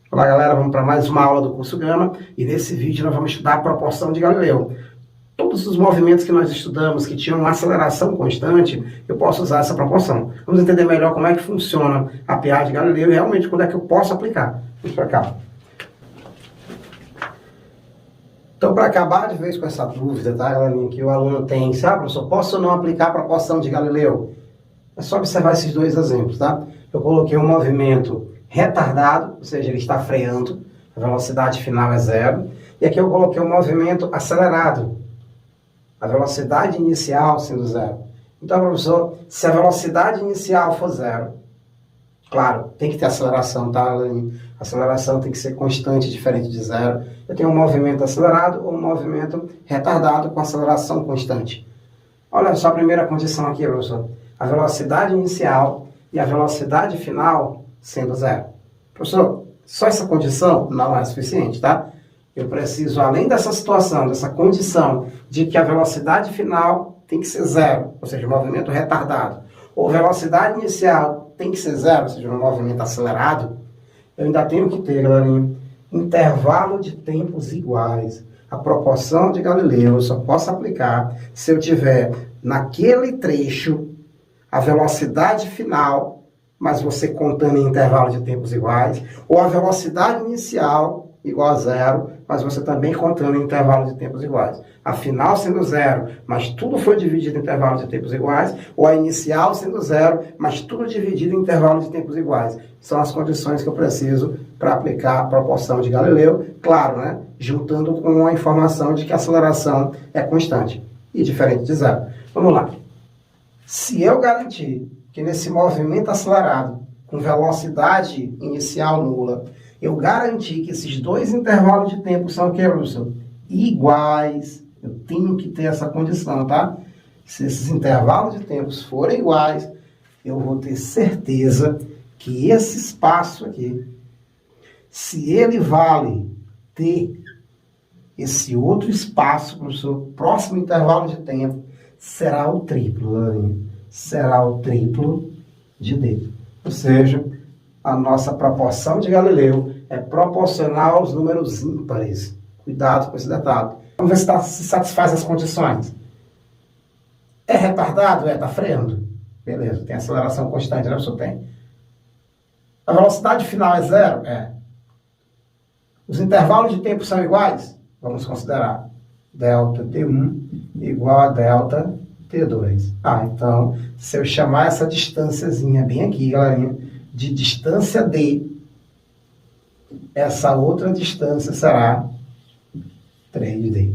Olá galera, vamos para mais uma aula do curso Gama e nesse vídeo nós vamos estudar a proporção de Galileu. Todos os movimentos que nós estudamos que tinham uma aceleração constante, eu posso usar essa proporção. Vamos entender melhor como é que funciona a PA de Galileu e realmente quando é que eu posso aplicar. Vamos para cá. Então, para acabar de vez com essa dúvida, tá, galerinha, que o aluno tem, sabe, professor, posso ou não aplicar a proporção de Galileu? É só observar esses dois exemplos, tá? Eu coloquei um movimento retardado, ou seja, ele está freando, a velocidade final é zero. E aqui eu coloquei um movimento acelerado, a velocidade inicial sendo zero. Então, professor, se a velocidade inicial for zero, claro, tem que ter aceleração, tá? A aceleração tem que ser constante, diferente de zero. Eu tenho um movimento acelerado ou um movimento retardado com aceleração constante. Olha só a primeira condição aqui, professor. A velocidade inicial e a velocidade final sendo zero. Professor, só essa condição não é suficiente, tá? Eu preciso, além dessa situação, dessa condição de que a velocidade final tem que ser zero, ou seja, um movimento retardado, ou velocidade inicial tem que ser zero, ou seja, um movimento acelerado, eu ainda tenho que ter, galerinha, intervalo de tempos iguais. A proporção de Galileu eu só posso aplicar se eu tiver naquele trecho a velocidade final, mas você contando em intervalo de tempos iguais, ou a velocidade inicial igual a zero, mas você também contando em intervalo de tempos iguais. A final sendo zero, mas tudo foi dividido em intervalo de tempos iguais, ou a inicial sendo zero, mas tudo dividido em intervalo de tempos iguais. São as condições que eu preciso para aplicar a proporção de Galileu, claro, né? Juntando com a informação de que a aceleração é constante e diferente de zero. Vamos lá. Se eu garantir que nesse movimento acelerado, com velocidade inicial nula, eu garantir que esses dois intervalos de tempo são o que, professor? Iguais. Eu tenho que ter essa condição, tá? Se esses intervalos de tempos forem iguais, eu vou ter certeza que esse espaço aqui, se ele vale t, esse outro espaço, professor, próximo intervalo de tempo, será o triplo, galerinha. Será o triplo de d. Ou seja, a nossa proporção de Galileu é proporcional aos números ímpares. Cuidado com esse detalhe. Vamos ver se satisfaz as condições. É retardado? Está freando. Beleza, tem aceleração constante, né, professor? Tem. A velocidade final é zero? É. Os intervalos de tempo são iguais? Vamos considerar delta T1 igual a delta T2. Então, se eu chamar essa distânciazinha bem aqui, galerinha, de distância D, essa outra distância será 3D.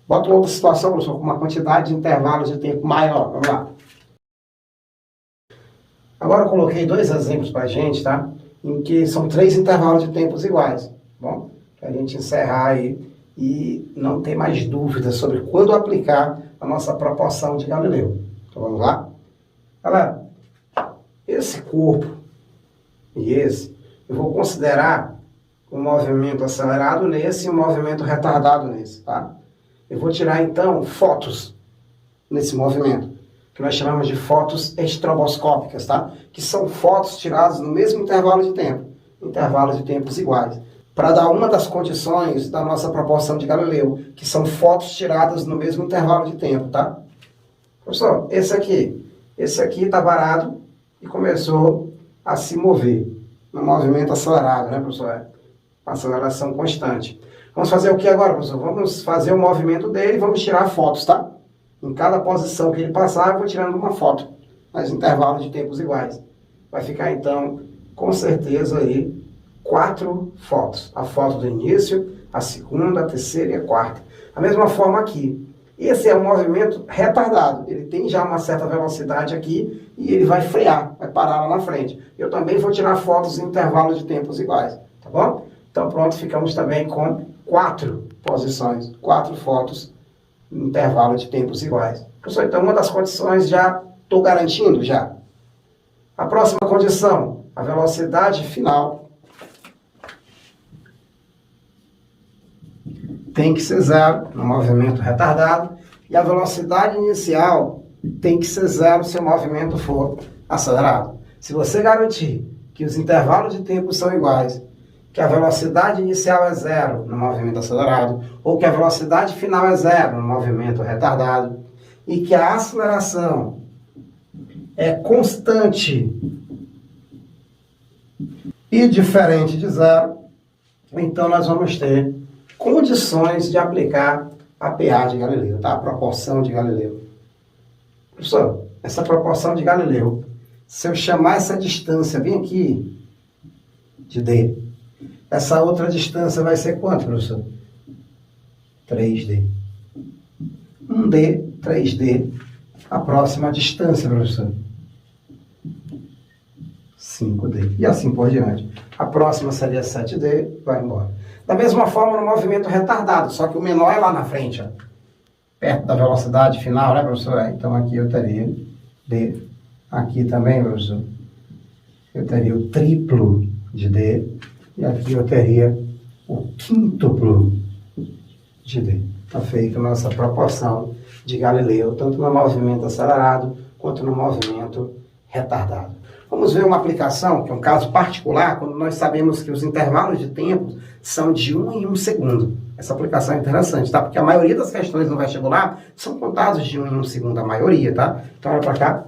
Bota uma outra situação, professor, com uma quantidade de intervalos de tempo maior. Vamos lá. Agora eu coloquei dois exemplos para a gente, tá? Em que são 3 intervalos de tempos iguais. Bom, para a gente encerrar aí e não ter mais dúvidas sobre quando aplicar a nossa proporção de Galileu. Então vamos lá? Galera, esse corpo e esse, eu vou considerar um movimento acelerado nesse e um movimento retardado nesse, tá? Eu vou tirar, então, fotos nesse movimento, que nós chamamos de fotos estroboscópicas, tá? Que são fotos tiradas no mesmo intervalo de tempo, intervalos de tempos iguais, para dar uma das condições da nossa proporção de Galileu, que são fotos tiradas no mesmo intervalo de tempo, tá? Professor, esse aqui está parado e começou a se mover no movimento acelerado, né, professor? Aceleração constante. Vamos fazer o que agora, professor? Vamos fazer o movimento dele e vamos tirar fotos, tá? Em cada posição que ele passar, eu vou tirando uma foto, mas intervalos de tempos iguais. Vai ficar, então, com certeza aí, 4 fotos. A foto do início, a segunda, a terceira e a quarta. Da mesma forma aqui. Esse é um movimento retardado. Ele tem já uma certa velocidade aqui e ele vai frear, vai parar lá na frente. Eu também vou tirar fotos em intervalos de tempos iguais, tá bom? Então pronto, ficamos também com 4 posições, 4 fotos em intervalo de tempos iguais. Professor, então uma das condições já estou garantindo já. A próxima condição, a velocidade final tem que ser zero no movimento retardado e a velocidade inicial tem que ser zero se o movimento for acelerado. Se você garantir que os intervalos de tempo são iguais, que a velocidade inicial é zero no movimento acelerado, ou que a velocidade final é zero no movimento retardado, e que a aceleração é constante e diferente de zero, então nós vamos ter condições de aplicar a PA de Galileu, tá? A proporção de Galileu. Professor, essa proporção de Galileu, se eu chamar essa distância bem aqui, de D, essa outra distância vai ser quanto, professor? 3D. 1D, 3D. A próxima distância, professor? 5D. E assim por diante. A próxima seria 7D, vai embora. Da mesma forma no movimento retardado, só que o menor é lá na frente, ó, perto da velocidade final, né, professor? Então aqui eu teria D. Aqui também, professor, eu teria o triplo de D. E aqui eu teria o quíntuplo de D. Está feita a nossa proporção de Galileu, tanto no movimento acelerado quanto no movimento retardado. Vamos ver uma aplicação, que é um caso particular, quando nós sabemos que os intervalos de tempo são de 1 em 1 segundo. Essa aplicação é interessante, tá? Porque a maioria das questões no vestibular são contados de 1 em 1 segundo, a maioria, tá? Então, olha para cá.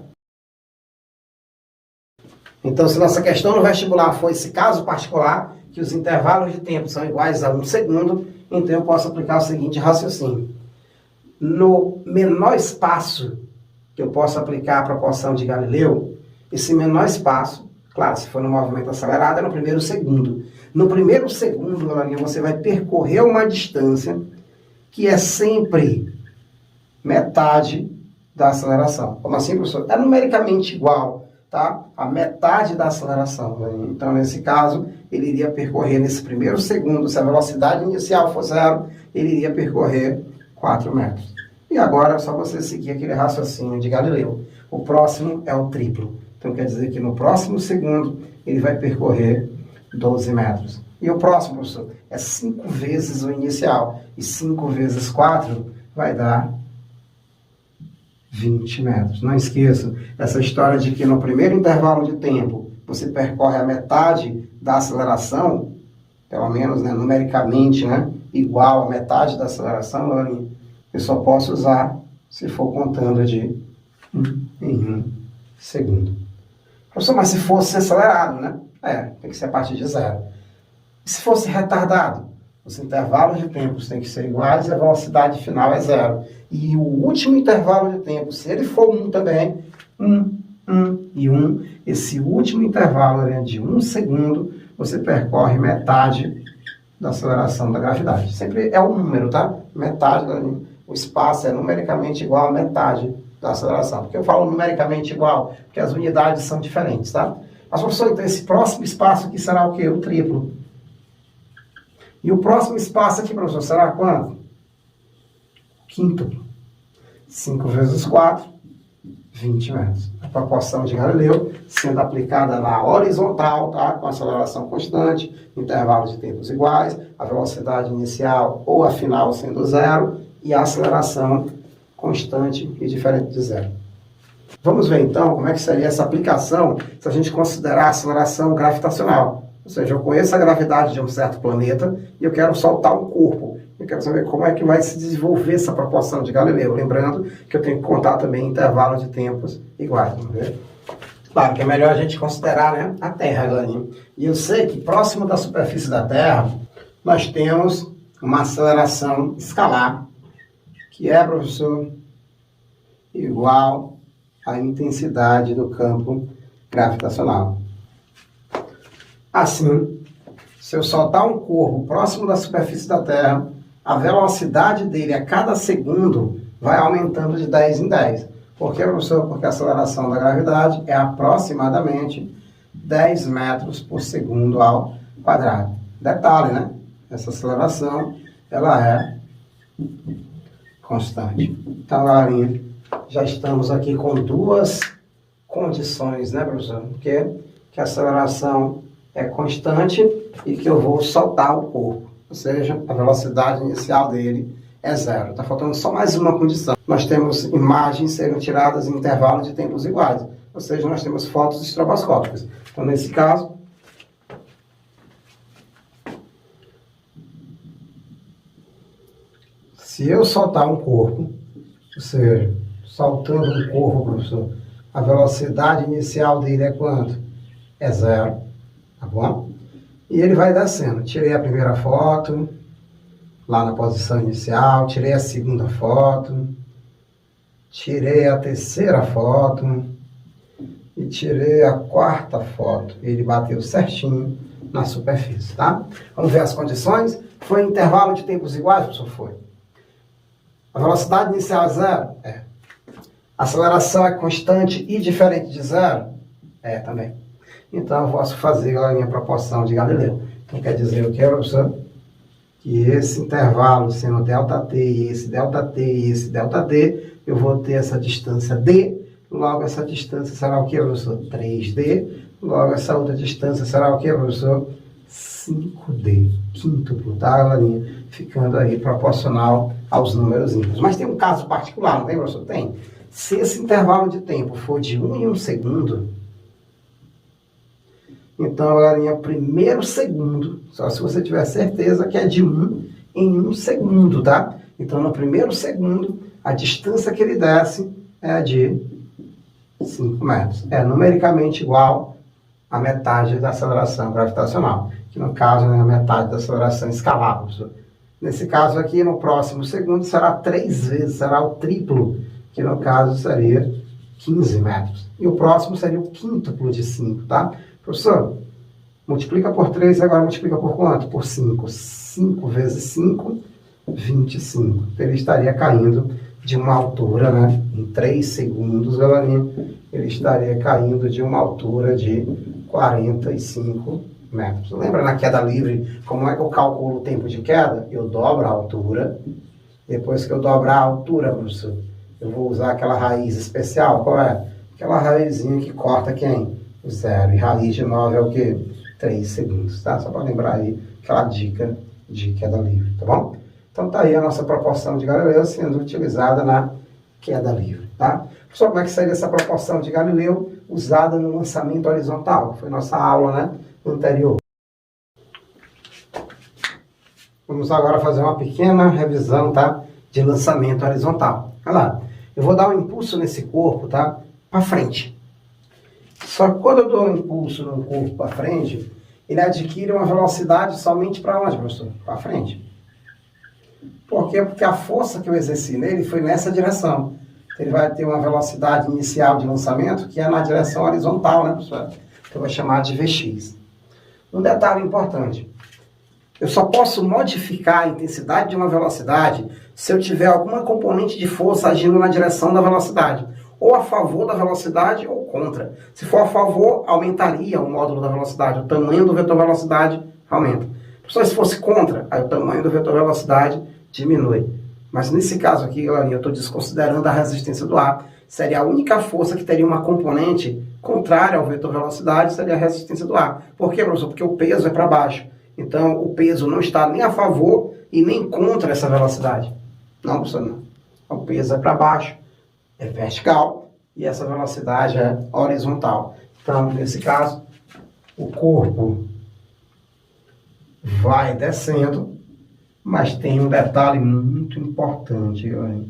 Então, se nossa questão no vestibular for esse caso particular, que os intervalos de tempo são iguais a 1 segundo, então eu posso aplicar o seguinte raciocínio. No menor espaço que eu posso aplicar a proporção de Galileu, esse menor espaço, claro, se for no movimento acelerado, é no primeiro segundo. No primeiro segundo, você vai percorrer uma distância que é sempre metade da aceleração. Como assim, professor? É numericamente igual, tá? A metade da aceleração. Então, nesse caso, ele iria percorrer nesse primeiro segundo, se a velocidade inicial for zero, ele iria percorrer 4 metros. E agora é só você seguir aquele raciocínio de Galileu. O próximo é o triplo. Então, quer dizer que no próximo segundo, ele vai percorrer 12 metros. E o próximo, professor, é 5 vezes o inicial. E 5 vezes 4 vai dar 20 metros. Não esqueça essa história de que no primeiro intervalo de tempo, você percorre a metade da aceleração, pelo menos, né, numericamente, né, igual a metade da aceleração, eu só posso usar se for contando de 1 em 1 segundo. Professor, mas se fosse acelerado, né? Tem que ser a partir de zero. E se fosse retardado? Os intervalos de tempos têm que ser iguais e a velocidade final é zero. E o último intervalo de tempo, se ele for 1 também, 1 e 1, esse último intervalo de 1 segundo, você percorre metade da aceleração da gravidade. Sempre é um número, tá? Metade, o espaço é numericamente igual a metade da aceleração. Porque eu falo numericamente igual, porque as unidades são diferentes, tá? Mas, professor, então esse próximo espaço aqui será o quê? O triplo. E o próximo espaço aqui, professor, será quanto? Quíntuplo. 5 vezes 4, 20 metros. A proporção de Galileu sendo aplicada na horizontal, tá? Com aceleração constante, intervalos de tempos iguais, a velocidade inicial ou a final sendo zero e a aceleração constante e diferente de zero. Vamos ver então como é que seria essa aplicação se a gente considerar a aceleração gravitacional. Ou seja, eu conheço a gravidade de um certo planeta e eu quero soltar um corpo. Eu quero saber como é que vai se desenvolver essa proporção de Galileu. Lembrando que eu tenho que contar também intervalos de tempos iguais. Vamos ver? Claro que é melhor a gente considerar, né, a Terra, Glaninho. E eu sei que próximo da superfície da Terra, nós temos uma aceleração escalar, que é, professor, igual à intensidade do campo gravitacional. Assim, se eu soltar um corpo próximo da superfície da Terra, a velocidade dele a cada segundo vai aumentando de 10 em 10. Por quê, professor? Porque a aceleração da gravidade é aproximadamente 10 metros por segundo ao quadrado. Detalhe, né? Essa aceleração, ela é constante. Então, galerinha, já estamos aqui com duas condições, né, professor? Que a aceleração é constante e que eu vou soltar o corpo. Ou seja, a velocidade inicial dele é zero. Está faltando só mais uma condição. Nós temos imagens sendo tiradas em intervalos de tempos iguais. Ou seja, nós temos fotos estroboscópicas. Então, nesse caso, Se eu soltar um corpo, ou seja, soltando um corpo, professor, a velocidade inicial dele é quanto? É 0, tá bom? E ele vai descendo. Tirei a primeira foto, lá na posição inicial, tirei a segunda foto, tirei a terceira foto e tirei a quarta foto. Ele bateu certinho na superfície, tá? Vamos ver as condições. Foi em intervalo de tempos iguais, professor? Foi. A velocidade inicial é 0? É. A aceleração é constante e diferente de 0? É, também. Então, eu posso fazer a minha proporção de Galileu. Então, quer dizer o que, professor? Que esse intervalo sendo ΔT, e esse ΔT, e esse ΔT, eu vou ter essa distância D, logo essa distância será o que, professor? 3D, logo essa outra distância será o que, professor? 5D, quíntuplo, tá, galerinha? Ficando aí proporcional aos números ímpares. Mas tem um caso particular, não tem, professor? Tem. Se esse intervalo de tempo for de 1 em 1 segundo, então, galerinha, o primeiro segundo, só se você tiver certeza que é de 1 em 1 segundo, tá? Então, no primeiro segundo, a distância que ele desce é de 5 metros. É numericamente igual à metade da aceleração gravitacional, que no caso é a metade da aceleração escalar, professor. Nesse caso aqui, no próximo segundo, será 3 vezes, será o triplo, que no caso seria 15 metros. E o próximo seria o quíntuplo de 5, tá? Professor, multiplica por 3 e agora multiplica por quanto? Por 5. 5 vezes 5, 25. Ele estaria caindo de uma altura, né? Em 3 segundos, galerinha, ele estaria caindo de uma altura de 45 metros. Lembra na queda livre, como é que eu calculo o tempo de queda? Eu dobro a altura. Depois que eu dobrar a altura, professor, eu vou usar aquela raiz especial. Qual é? Aquela raizinha que corta quem? 0. E raiz de 9 é o quê? 3 segundos, tá? Só para lembrar aí aquela dica de queda livre, tá bom? Então tá aí a nossa proporção de Galileu sendo utilizada na queda livre, tá? Pessoal, como é que seria essa proporção de Galileu usada no lançamento horizontal? Foi nossa aula, né? Anterior. Vamos agora fazer uma pequena revisão, tá? De lançamento horizontal. Olha lá. Eu vou dar um impulso nesse corpo, tá? Para frente. Só que quando eu dou um impulso no corpo para frente, ele adquire uma velocidade somente para onde, professor? Para frente. Por quê? Porque a força que eu exerci nele foi nessa direção. Ele vai ter uma velocidade inicial de lançamento que é na direção horizontal, né, professor? Que eu vou chamar de Vx. Um detalhe importante. Eu só posso modificar a intensidade de uma velocidade se eu tiver alguma componente de força agindo na direção da velocidade. Ou a favor da velocidade ou contra. Se for a favor, aumentaria o módulo da velocidade. O tamanho do vetor velocidade aumenta. Professor, se fosse contra, aí o tamanho do vetor velocidade diminui. Mas nesse caso aqui, galera, eu estou desconsiderando a resistência do ar. Seria a única força que teria uma componente contrária ao vetor velocidade, seria a resistência do ar. Por quê, professor? Porque o peso é para baixo. Então, o peso não está nem a favor e nem contra essa velocidade. Não, professor, não. O peso é para baixo, é vertical, e essa velocidade é horizontal. Então, nesse caso, o corpo vai descendo, mas tem um detalhe muito importante, galera.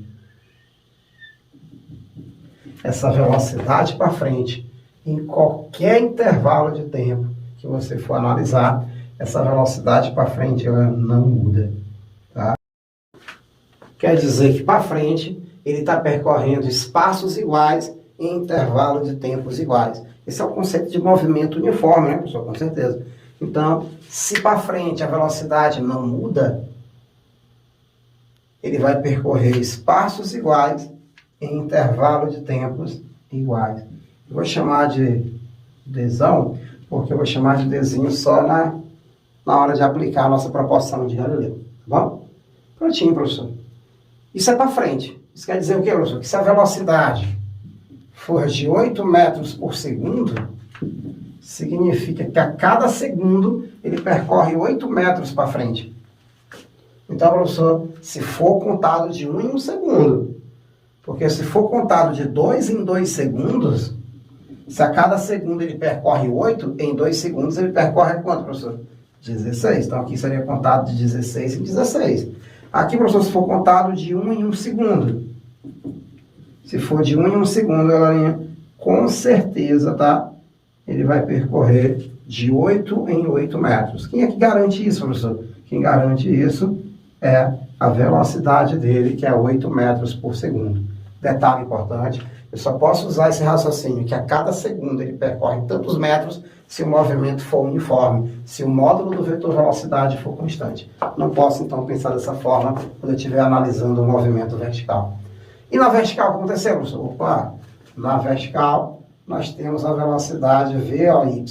Essa velocidade para frente, em qualquer intervalo de tempo que você for analisar, essa velocidade para frente ela não muda, tá? Quer dizer que para frente ele está percorrendo espaços iguais em intervalo de tempos iguais. Esse é o conceito de movimento uniforme, né, pessoal? Com certeza. Então, se para frente a velocidade não muda, ele vai percorrer espaços iguais em intervalo de tempos iguais. Eu vou chamar de Dzão, porque eu vou chamar de Dzinho só na hora de aplicar a nossa proporção de Galileu. Tá bom? Prontinho, professor. Isso é para frente. Isso quer dizer o quê, professor? Que se a velocidade for de 8 metros por segundo, significa que a cada segundo ele percorre 8 metros para frente. Então, professor, se for contado de 1 em 1 segundo, porque se for contado de 2 em 2 segundos, se a cada segundo ele percorre 8, em 2 segundos ele percorre quanto, professor? 16. Então, aqui seria contado de 16 em 16. Aqui, professor, se for contado de 1 em 1 segundo. Se for de 1 em 1 segundo, galerinha, com certeza, tá? Ele vai percorrer de 8 em 8 metros. Quem é que garante isso, professor? Quem garante isso é a velocidade dele, que é 8 metros por segundo. Detalhe importante, eu só posso usar esse raciocínio, que a cada segundo ele percorre tantos metros se o movimento for uniforme, se o módulo do vetor velocidade for constante. Não posso, então, pensar dessa forma quando eu estiver analisando o movimento vertical. E na vertical, o que aconteceu, professor? Opa, na vertical, nós temos a velocidade VOY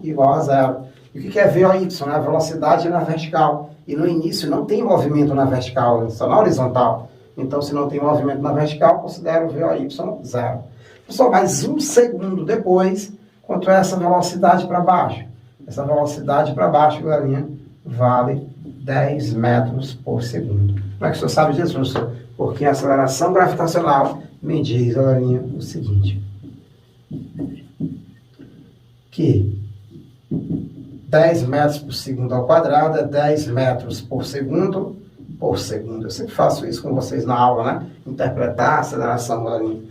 igual a zero. E o que é VOY? É a velocidade na vertical. E no início não tem movimento na vertical, só na horizontal. Então, se não tem movimento na vertical, considero o VOY zero. Pessoal, mais 1 segundo depois, quanto é essa velocidade para baixo? Essa velocidade para baixo, galerinha, vale 10 metros por segundo. Como é que o senhor sabe disso, professor? Porque a aceleração gravitacional me diz, galerinha, o seguinte. Que 10 metros por segundo ao quadrado é 10 metros por segundo. Eu sempre faço isso com vocês na aula, né? Interpretar a aceleração, galerinha.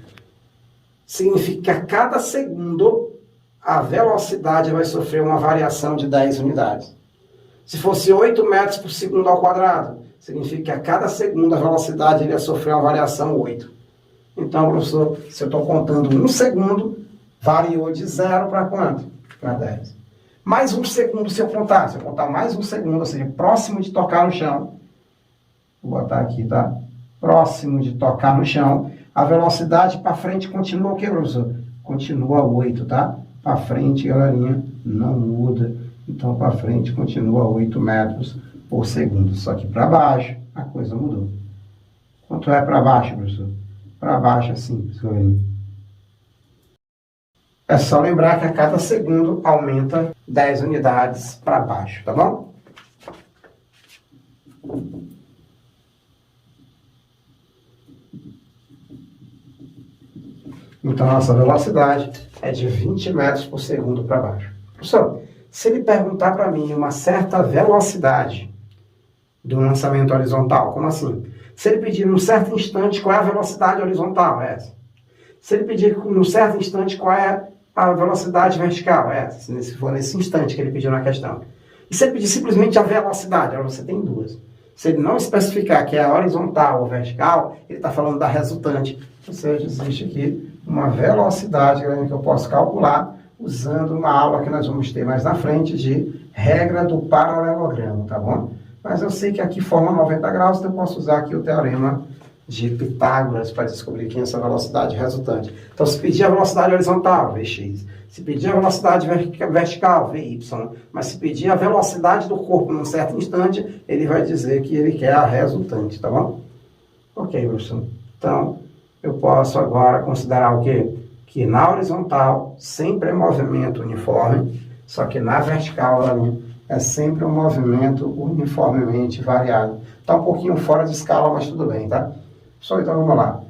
Significa que a cada segundo a velocidade vai sofrer uma variação de 10 unidades. Se fosse 8 metros por segundo ao quadrado, significa que a cada segundo a velocidade ia sofrer uma variação 8. Então, professor, se eu estou contando 1 segundo, variou de 0 para quanto? Para 10. Mais 1 segundo se eu contar mais 1 segundo, ou seja, próximo de tocar no chão, vou botar aqui, tá? Próximo de tocar no chão, a velocidade para frente continua o que, professor? Continua 8, tá? Para frente, galerinha, não muda. Então, para frente continua 8 metros por segundo. Só que para baixo, a coisa mudou. Quanto é para baixo, professor? Para baixo é simples, galerinha. É só lembrar que a cada segundo aumenta 10 unidades para baixo, tá bom? Então, a nossa velocidade é de 20 metros por segundo para baixo. Professor, se ele perguntar para mim uma certa velocidade do lançamento horizontal, como assim? Se ele pedir num certo instante qual é a velocidade horizontal, é essa. Se ele pedir num certo instante qual é a velocidade vertical, é essa. Se for nesse instante que ele pediu na questão. E se ele pedir simplesmente a velocidade, agora você tem duas. Se ele não especificar que é horizontal ou vertical, ele está falando da resultante. Ou seja, existe aqui uma velocidade que eu posso calcular usando uma aula que nós vamos ter mais na frente de regra do paralelogramo, tá bom? Mas eu sei que aqui forma 90 graus, então eu posso usar aqui o teorema de Pitágoras para descobrir quem é essa velocidade resultante. Então, se pedir a velocidade horizontal, Vx. Se pedir a velocidade vertical, Vy. Mas se pedir a velocidade do corpo num certo instante, ele vai dizer que ele quer a resultante, tá bom? Ok, professor. Então, eu posso agora considerar o quê? Que na horizontal sempre é movimento uniforme, só que na vertical é sempre um movimento uniformemente variado. Está um pouquinho fora de escala, mas tudo bem, tá? Pessoal, então vamos lá.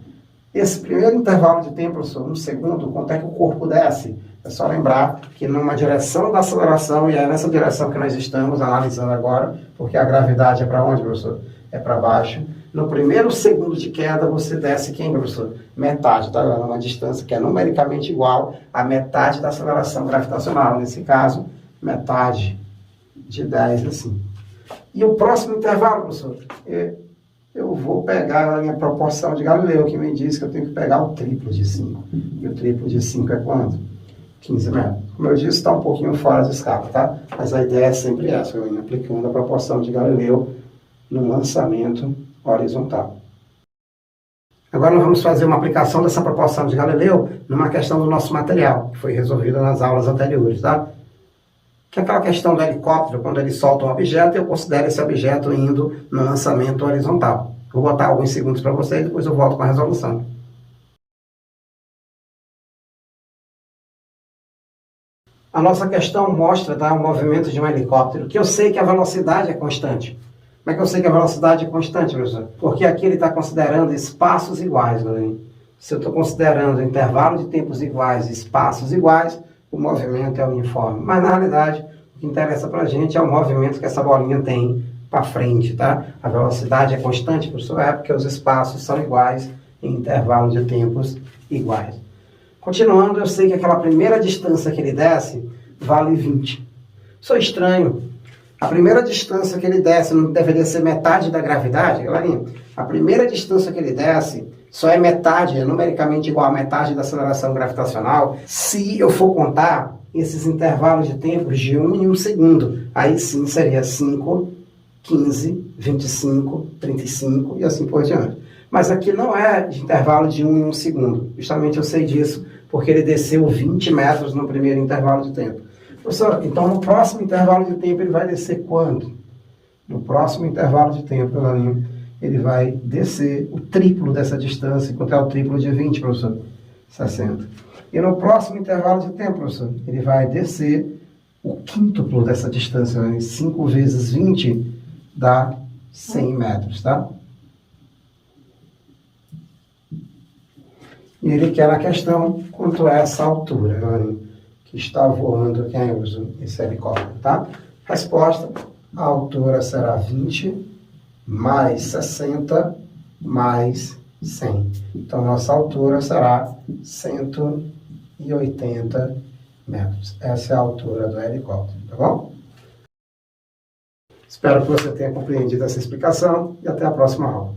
Esse primeiro intervalo de tempo, professor, 1 segundo, quanto é que o corpo desce? É só lembrar que numa direção da aceleração, e é nessa direção que nós estamos analisando agora, porque a gravidade é para onde, professor? É para baixo. No primeiro segundo de queda, você desce quem, professor? Metade, tá? Uma distância que é numericamente igual à metade da aceleração gravitacional. Nesse caso, metade de 10, assim. E o próximo intervalo, professor? Eu vou pegar a minha proporção de Galileu, que me diz que eu tenho que pegar o triplo de 5. E o triplo de 5 é quanto? 15 metros. Como eu disse, está um pouquinho fora de escala, tá? Mas a ideia é sempre essa, eu aplicando a proporção de Galileu no lançamento horizontal. Agora nós vamos fazer uma aplicação dessa proporção de Galileu numa questão do nosso material, que foi resolvida nas aulas anteriores, tá? Que é aquela questão do helicóptero, quando ele solta um objeto, eu considero esse objeto indo no lançamento horizontal. Vou botar alguns segundos para vocês e depois eu volto com a resolução. A nossa questão mostra, tá, o movimento de um helicóptero, que eu sei que a velocidade é constante. Como é que eu sei que a velocidade é constante, professor? Porque aqui ele está considerando espaços iguais, galera. Se eu estou considerando intervalo de tempos iguais, espaços iguais, o movimento é uniforme. Mas, na realidade, o que interessa para a gente é o movimento que essa bolinha tem para frente, tá? A velocidade é constante, professor, é porque os espaços são iguais em intervalos de tempos iguais. Continuando, eu sei que aquela primeira distância que ele desce vale 20. Sou estranho. A primeira distância que ele desce não deveria ser metade da gravidade? Galerinha, a primeira distância que ele desce só é metade, é numericamente igual a metade da aceleração gravitacional, se eu for contar esses intervalos de tempos de 1 em 1 segundo. Aí sim seria 5, 15, 25, 35 e assim por diante. Mas aqui não é de intervalo de 1 em 1 segundo. Justamente eu sei disso, porque ele desceu 20 metros no primeiro intervalo de tempo. Professor, então no próximo intervalo de tempo ele vai descer quanto? No próximo intervalo de tempo, galerinha, ele vai descer o triplo dessa distância. Quanto é o triplo de 20, professor? 60. E no próximo intervalo de tempo, professor, ele vai descer o quíntuplo dessa distância. 5 vezes 20 dá 100 metros, tá? E ele quer na questão quanto é essa altura, galerinha, que está voando quem usa esse helicóptero, tá? Resposta, a altura será 20 mais 60 mais 100. Então, nossa altura será 180 metros. Essa é a altura do helicóptero, tá bom? Espero que você tenha compreendido essa explicação e até a próxima aula.